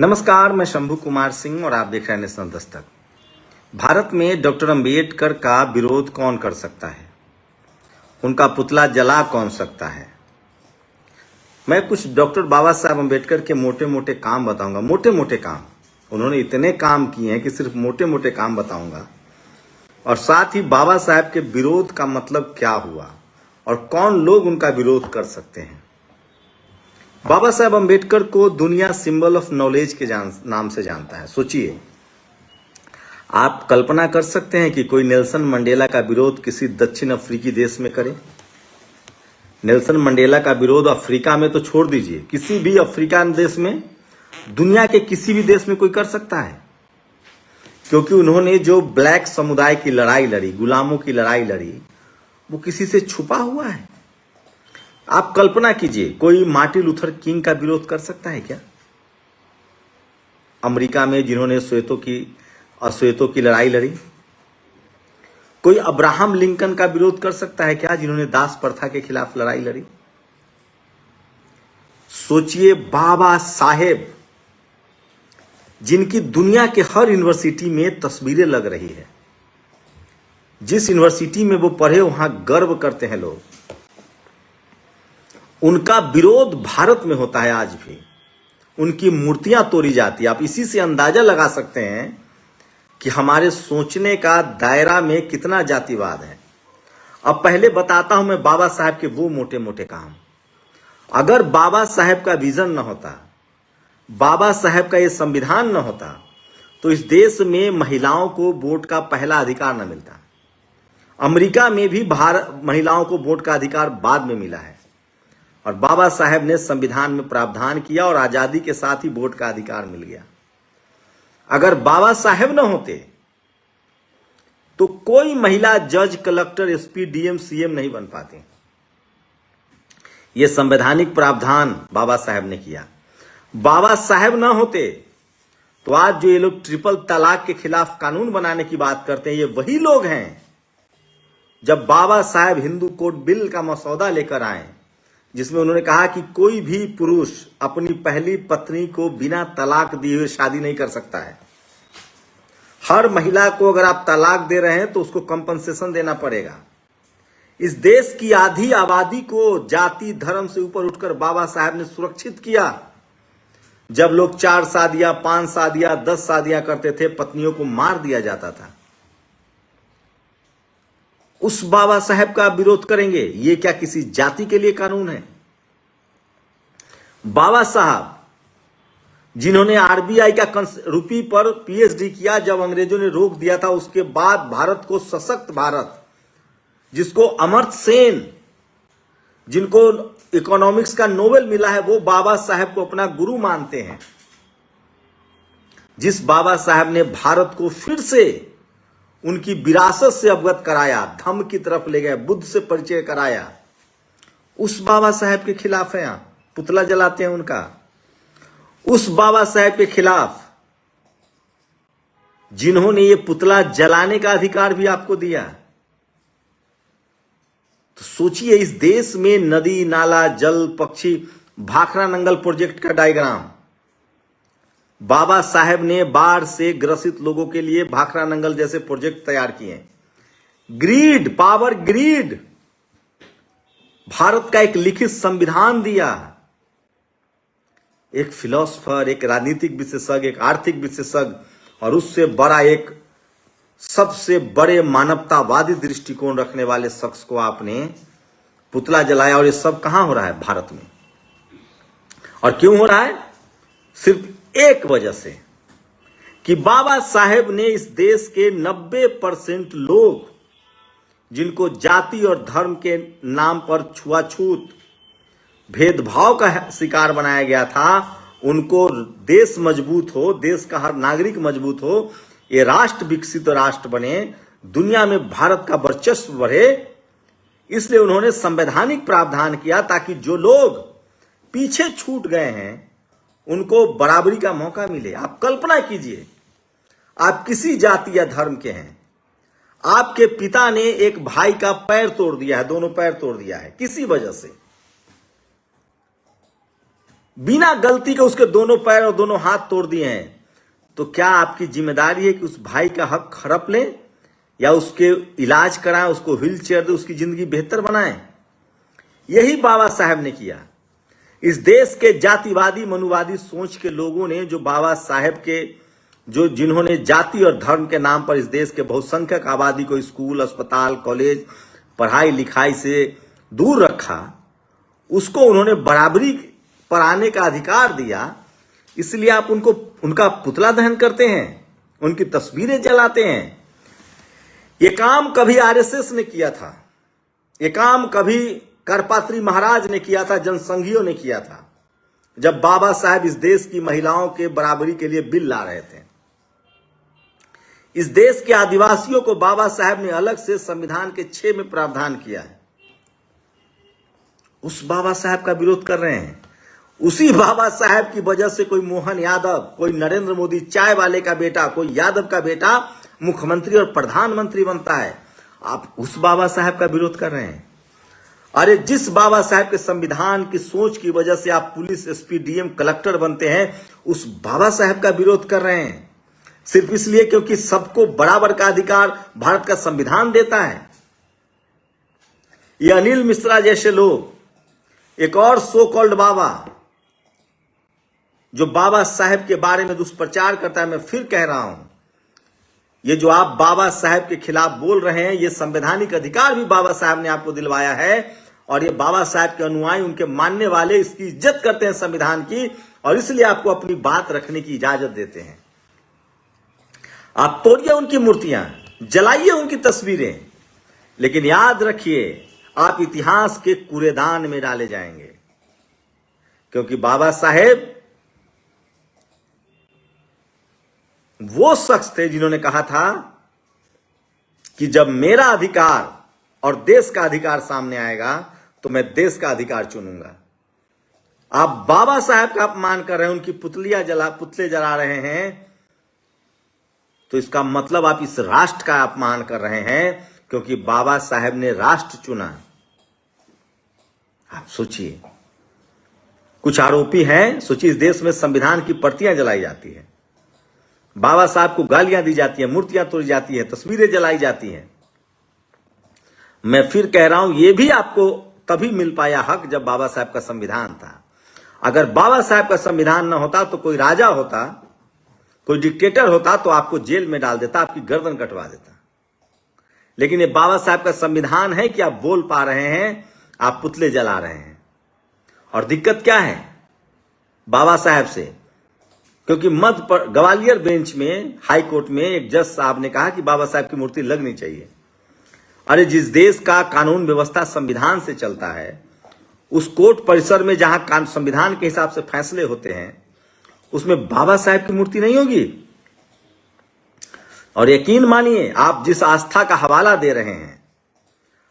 नमस्कार, मैं शंभू कुमार सिंह और आप देख रहे हैं नेशनल दस्तक। भारत में डॉक्टर अंबेडकर का विरोध कौन कर सकता है? उनका पुतला जला कौन सकता है? मैं कुछ डॉक्टर बाबा साहब अंबेडकर के मोटे मोटे काम बताऊंगा। मोटे मोटे काम, उन्होंने इतने काम किए हैं कि सिर्फ मोटे मोटे काम बताऊंगा। और साथ ही बाबा साहब के विरोध का मतलब क्या हुआ और कौन लोग उनका विरोध कर सकते हैं। बाबा साहब अंबेडकर को दुनिया सिंबल ऑफ नॉलेज के नाम से जानता है। सोचिए, आप कल्पना कर सकते हैं कि कोई नेल्सन मंडेला का विरोध किसी दक्षिण अफ्रीकी देश में करे? नेल्सन मंडेला का विरोध अफ्रीका में तो छोड़ दीजिए, किसी भी अफ्रीकन देश में, दुनिया के किसी भी देश में कोई कर सकता है? क्योंकि उन्होंने जो ब्लैक समुदाय की लड़ाई लड़ी, गुलामों की लड़ाई लड़ी, वो किसी से छुपा हुआ है। आप कल्पना कीजिए, कोई मार्टिन लूथर किंग का विरोध कर सकता है क्या? अमेरिका में जिन्होंने अश्वेतों की लड़ाई लड़ी। कोई अब्राहम लिंकन का विरोध कर सकता है क्या, जिन्होंने दास प्रथा के खिलाफ लड़ाई लड़ी? सोचिए, बाबा साहेब, जिनकी दुनिया के हर यूनिवर्सिटी में तस्वीरें लग रही है, जिस यूनिवर्सिटी में वो पढ़े वहां गर्व करते हैं लोग, उनका विरोध भारत में होता है आज भी। उनकी मूर्तियां तोड़ी जाती है। आप इसी से अंदाजा लगा सकते हैं कि हमारे सोचने का दायरा में कितना जातिवाद है। अब पहले बताता हूं मैं बाबा साहब के वो मोटे मोटे काम। अगर बाबा साहब का विजन न होता, बाबा साहब का ये संविधान न होता, तो इस देश में महिलाओं को वोट का पहला अधिकार न मिलता। अमेरिका में भी महिलाओं को वोट का अधिकार बाद में मिला है, और बाबा साहब ने संविधान में प्रावधान किया और आजादी के साथ ही वोट का अधिकार मिल गया। अगर बाबा साहब न होते तो कोई महिला जज, कलेक्टर, एसपी, डीएम, सीएम नहीं बन पाती। यह संवैधानिक प्रावधान बाबा साहब ने किया। बाबा साहब न होते तो आज जो ये लोग ट्रिपल तलाक के खिलाफ कानून बनाने की बात करते हैं, ये वही लोग हैं। जब बाबा साहब हिंदू कोड बिल का मसौदा लेकर आए, जिसमें उन्होंने कहा कि कोई भी पुरुष अपनी पहली पत्नी को बिना तलाक दिए हुए शादी नहीं कर सकता है। हर महिला को अगर आप तलाक दे रहे हैं तो उसको कंपनसेशन देना पड़ेगा। इस देश की आधी आबादी को जाति धर्म से ऊपर उठकर बाबा साहब ने सुरक्षित किया। जब लोग 4 शादियां, 5 शादियां, 10 शादियां करते थे, पत्नियों को मार दिया जाता था। उस बाबा साहब का विरोध करेंगे? ये क्या किसी जाति के लिए कानून है? बाबा साहब जिन्होंने आरबीआई का रुपी पर पीएचडी किया, जब अंग्रेजों ने रोक दिया था, उसके बाद भारत को सशक्त भारत, जिसको अमर्त्य सेन, जिनको इकोनॉमिक्स का नोबेल मिला है, वो बाबा साहब को अपना गुरु मानते हैं। जिस बाबा साहब ने भारत को फिर से उनकी विरासत से अवगत कराया, धम्म की तरफ ले गए, बुद्ध से परिचय कराया, उस बाबा साहब के खिलाफ है। आप पुतला जलाते हैं उनका। उस बाबा साहब के खिलाफ जिन्होंने ये पुतला जलाने का अधिकार भी आपको दिया। तो सोचिए, इस देश में नदी, नाला, जल, पक्षी, भाखड़ा नंगल प्रोजेक्ट का डायग्राम बाबा साहब ने बाढ़ से ग्रसित लोगों के लिए भाखड़ा नंगल जैसे प्रोजेक्ट तैयार किए। ग्रीड, पावर ग्रीड, भारत का एक लिखित संविधान दिया। एक फिलोसोफर, एक राजनीतिक विशेषज्ञ, एक आर्थिक विशेषज्ञ, और उससे बड़ा एक सबसे बड़े मानवतावादी दृष्टिकोण रखने वाले शख्स को आपने पुतला जलाया। और ये सब कहां हो रहा है? भारत में। और क्यों हो रहा है? सिर्फ एक वजह से कि बाबा साहेब ने इस देश के 90% लोग, जिनको जाति और धर्म के नाम पर छुआछूत, भेदभाव का शिकार बनाया गया था, उनको देश मजबूत हो, देश का हर नागरिक मजबूत हो, ये राष्ट्र विकसित राष्ट्र बने, दुनिया में भारत का वर्चस्व बढ़े, इसलिए उन्होंने संवैधानिक प्रावधान किया ताकि जो लोग पीछे छूट गए हैं उनको बराबरी का मौका मिले। आप कल्पना कीजिए, आप किसी जाति या धर्म के हैं, आपके पिता ने एक भाई का पैर तोड़ दिया है, दोनों पैर तोड़ दिया है किसी वजह से, बिना गलती के उसके दोनों पैर और दोनों हाथ तोड़ दिए हैं, तो क्या आपकी जिम्मेदारी है कि उस भाई का हक हड़प लें या उसके इलाज कराएं, उसको व्हील चेयर दे, उसकी जिंदगी बेहतर बनाएं? यही बाबा साहेब ने किया। इस देश के जातिवादी मनुवादी सोच के लोगों ने, जो बाबा साहेब के, जो जिन्होंने जाति और धर्म के नाम पर इस देश के बहुसंख्यक आबादी को स्कूल, अस्पताल, कॉलेज, पढ़ाई लिखाई से दूर रखा, उसको उन्होंने बराबरी पर आने का अधिकार दिया। इसलिए आप उनका पुतला दहन करते हैं, उनकी तस्वीरें जलाते हैं। ये काम कभी आरएसएस ने किया था, ये काम कभी करपात्री महाराज ने किया था, जनसंघियों ने किया था, जब बाबा साहेब इस देश की महिलाओं के बराबरी के लिए बिल ला रहे थे। इस देश के आदिवासियों को बाबा साहेब ने अलग से संविधान के 6 में प्रावधान किया है। उस बाबा साहेब का विरोध कर रहे हैं। उसी बाबा साहेब की वजह से कोई मोहन यादव, कोई नरेंद्र मोदी चाय वाले का बेटा, कोई यादव का बेटा मुख्यमंत्री और प्रधानमंत्री बनता है। आप उस बाबा साहेब का विरोध कर रहे हैं। अरे जिस बाबा साहेब के संविधान की सोच की वजह से आप पुलिस, एसपी, डीएम, कलेक्टर बनते हैं, उस बाबा साहेब का विरोध कर रहे हैं सिर्फ इसलिए क्योंकि सबको बराबर का अधिकार भारत का संविधान देता है। ये अनिल मिश्रा जैसे लोग, एक और सो कॉल्ड बाबा जो बाबा साहेब के बारे में दुष्प्रचार करता है, मैं फिर कह रहा हूं, ये जो आप बाबा साहेब के खिलाफ बोल रहे हैं, ये संवैधानिक अधिकार भी बाबा साहेब ने आपको दिलवाया है। और ये बाबा साहेब के अनुयायी, उनके मानने वाले इसकी इज्जत करते हैं संविधान की, और इसलिए आपको अपनी बात रखने की इजाजत देते हैं। आप तोड़िए उनकी मूर्तियां, जलाइए उनकी तस्वीरें, लेकिन याद रखिए आप इतिहास के कूड़ेदान में डाले जाएंगे, क्योंकि बाबा साहेब वो शख्स थे जिन्होंने कहा था कि जब मेरा अधिकार और देश का अधिकार सामने आएगा तो मैं देश का अधिकार चुनूंगा। आप बाबा साहेब का अपमान कर रहे हैं, उनकी पुतले जला रहे हैं, तो इसका मतलब आप इस राष्ट्र का अपमान कर रहे हैं, क्योंकि बाबा साहेब ने राष्ट्र चुना। आप सोचिए, कुछ आरोपी हैं, सोचिए इस देश में संविधान की प्रतियां जलाई जाती है, बाबा साहब को गालियां दी जाती है, मूर्तियां तोड़ी जाती है, तस्वीरें जलाई जाती हैं। मैं फिर कह रहा हूं, यह भी आपको तभी मिल पाया हक जब बाबा साहब का संविधान था। अगर बाबा साहब का संविधान न होता तो कोई राजा होता, कोई डिक्टेटर होता, तो आपको जेल में डाल देता, आपकी गर्दन कटवा देता। लेकिन ये बाबा साहब का संविधान है कि आप बोल पा रहे हैं, आप पुतले जला रहे हैं। और दिक्कत क्या है बाबा साहब से? क्योंकि ग्वालियर बेंच में, हाई कोर्ट में एक जज साहब ने कहा कि बाबा साहब की मूर्ति लगनी चाहिए। अरे जिस देश का कानून व्यवस्था संविधान से चलता है, उस कोर्ट परिसर में जहां संविधान के हिसाब से फैसले होते हैं, उसमें बाबा साहब की मूर्ति नहीं होगी। और यकीन मानिए, आप जिस आस्था का हवाला दे रहे हैं,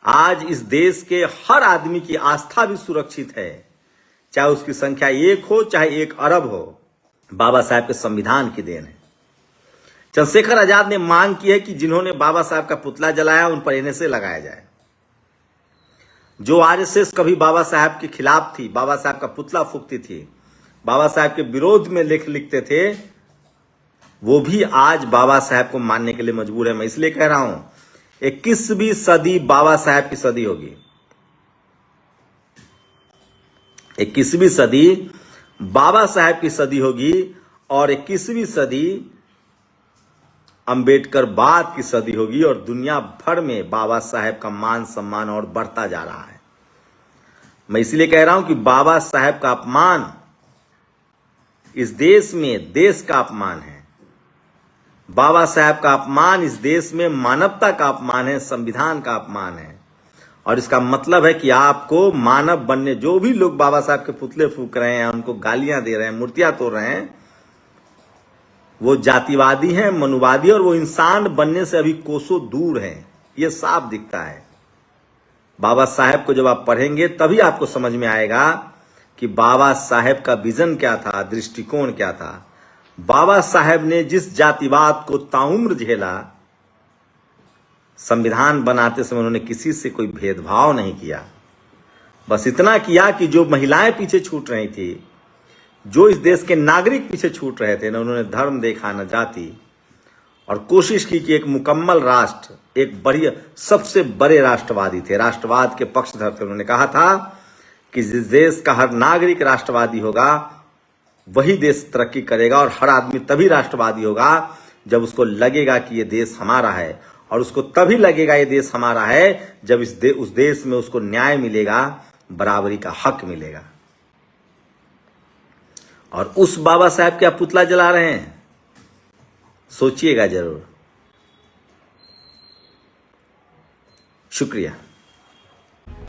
आज इस देश के हर आदमी की आस्था भी सुरक्षित है, चाहे उसकी संख्या 1 हो चाहे 1 अरब हो। बाबा साहब के संविधान की देन है। चंद्रशेखर आजाद ने मांग की है कि जिन्होंने बाबा साहब का पुतला जलाया उन पर एनएसए लगाया जाए। जो आरएसएस कभी बाबा साहब के खिलाफ थी, बाबा साहब का पुतला फूंकती थी, बाबा साहब के विरोध में लेख लिखते थे, वो भी आज बाबा साहब को मानने के लिए मजबूर है। मैं इसलिए कह रहा हूं, 21वीं सदी बाबा साहब की सदी होगी। 21वीं सदी बाबा साहब की सदी होगी, और 21वीं सदी अंबेडकर बाद की सदी होगी, और दुनिया भर में बाबा साहब का मान सम्मान और बढ़ता जा रहा है। मैं इसलिए कह रहा हूं कि बाबा साहब का अपमान इस देश में देश का अपमान है। बाबा साहब का अपमान इस देश में मानवता का अपमान है, संविधान का अपमान है। और इसका मतलब है कि आपको मानव बनने, जो भी लोग बाबा साहब के पुतले फूंक रहे हैं, उनको गालियां दे रहे हैं, मूर्तियां तोड़ रहे हैं, वो जातिवादी हैं, मनुवादी, और वो इंसान बनने से अभी कोसों दूर हैं। ये साफ दिखता है। बाबा साहब को जब आप पढ़ेंगे तभी आपको समझ में आएगा कि बाबा साहब का विजन क्या था, दृष्टिकोण क्या था। बाबा साहब ने जिस जातिवाद को ताउम्र झेला, संविधान बनाते समय उन्होंने किसी से कोई भेदभाव नहीं किया। बस इतना किया कि जो महिलाएं पीछे छूट रही थी, जो इस देश के नागरिक पीछे छूट रहे थे, न उन्होंने धर्म देखा न जाति, और कोशिश की कि एक मुकम्मल राष्ट्र, एक बढ़िया सबसे बड़े राष्ट्रवादी थे, राष्ट्रवाद के पक्षधर थे। उन्होंने कहा था कि जिस देश का हर नागरिक राष्ट्रवादी होगा वही देश तरक्की करेगा, और हर आदमी तभी राष्ट्रवादी होगा जब उसको लगेगा कि ये देश हमारा है, और उसको तभी लगेगा ये देश हमारा है जब उस देश में उसको न्याय मिलेगा, बराबरी का हक मिलेगा। और उस बाबा साहब के आप पुतला जला रहे हैं, सोचिएगा जरूर। शुक्रिया।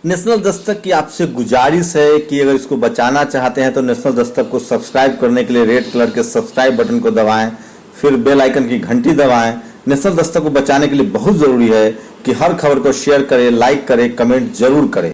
नेशनल दस्तक की आपसे गुजारिश है कि अगर इसको बचाना चाहते हैं तो नेशनल दस्तक को सब्सक्राइब करने के लिए रेड कलर के सब्सक्राइब बटन को दबाएं, फिर बेल आइकन की घंटी दबाएं। नेशनल दस्तक को बचाने के लिए बहुत जरूरी है कि हर खबर को शेयर करें, लाइक करें, कमेंट जरूर करें।